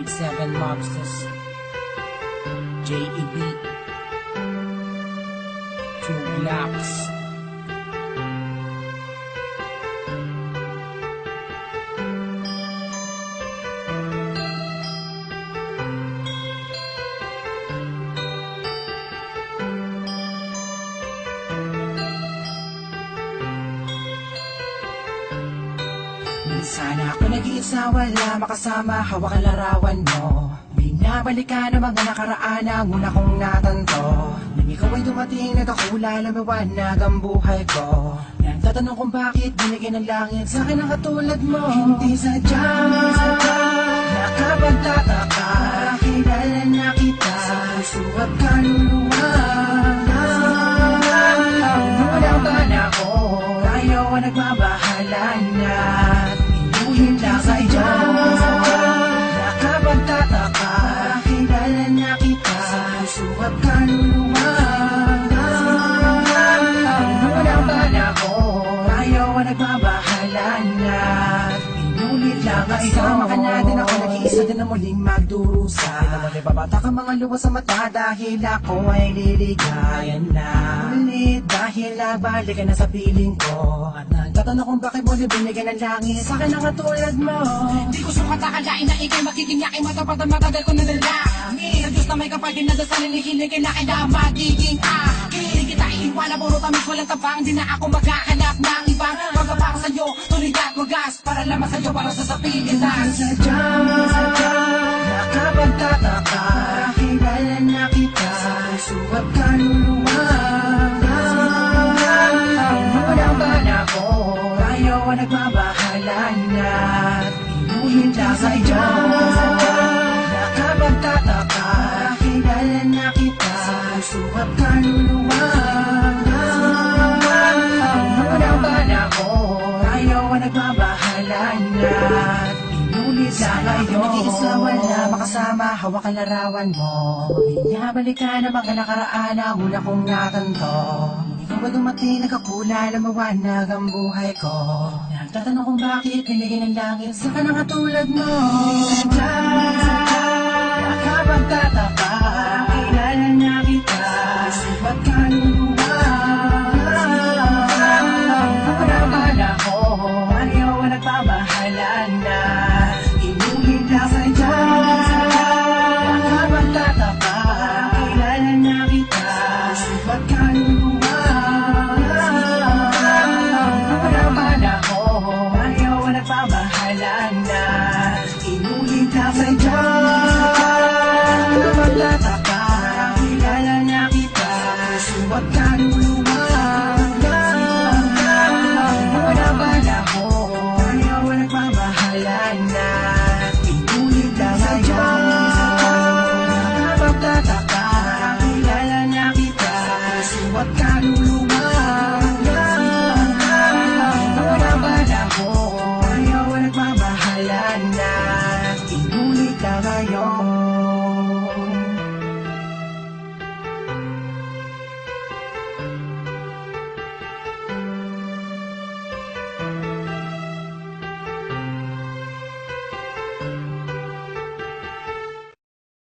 987 Mobsters, JEB, True Blacks. Sana ako nag-iisa, wala makasama, hawak ang larawan mo. Binabalikan ang mga nakaraan ang una kong natanto. Nang ikaw ay dumating, nagkakula, lumiwanag ang buhay ko. Nagtatanong kung bakit binigyan ng langit sa akin ang katulad mo. Hindi sadya, nakapagtataka, kilala na kita sa puso at kaluluwa. Unang panahon, tayo ang nagbabahala na. Hinda sa iyo, nakapagtataka, kilala na kita sa puso at kaluluwa. Unang panahon, tayo ang nagbabahala na. Pinulit lang ang isama ka natin, ako nag-iisa din na muling magdurusa. Naman ay babatak ang mga luha sa mata dahil ako ay liligayan na. Ulit dahil nagbalik ka na sa piling ko. At nagtatanong kung bakit mo binigyan ng langit sa akin ang katulad mo. Di ko sukat akalain na ikay magiging yakin, matapat ang matagal ko na nalangin. Sa Diyos na may kapal din na dasalin, ikiligin na kailangan magiging akin. Di kita iiwan, puro tamis walang tabang. Di na ako maghahanap ng ibang magpapaka sa'yo, tuloy at wagas. Para lamang sa'yo, para sa Pilipinas. Sadya, nakapagtataka, kilala na kita sa puso at kaluluwa. Unang panahon, tayo ang nagbabahala na. Pinuhin lang sa iyo, nakapagtataka, kilala na kita sa puso at kaluluwa. Unang panahon, tayo ang nagbabahala na. Sana iyo, nag-iisa, wala makasama, hawak ang larawan mo. Binabalikan ang mga nakaraan ang una kong natanto. Ikaw ba dumating, nagkakula, lumawanag ang buhay ko. Nagtatanong kung bakit binigyan ng langit sa kanang katulad mo. Sadya, nakapagtataka, kilala na kita, subat kaluluwa. Unang panahon, ayaw ang nagbabahala na. Nakapagtataka, kilala na kita, subat kaluluwa. Unang panahon, ayaw ang nagbabahala na. Inulit lang sa iyo. Nakapagtataka, kilala na kita, subat kaluluwa. Unang panahon, ayaw ang nagbabahala na. Inulit lang sa iyo. Nakapagtataka, kilala na kita, subat kaluluwa.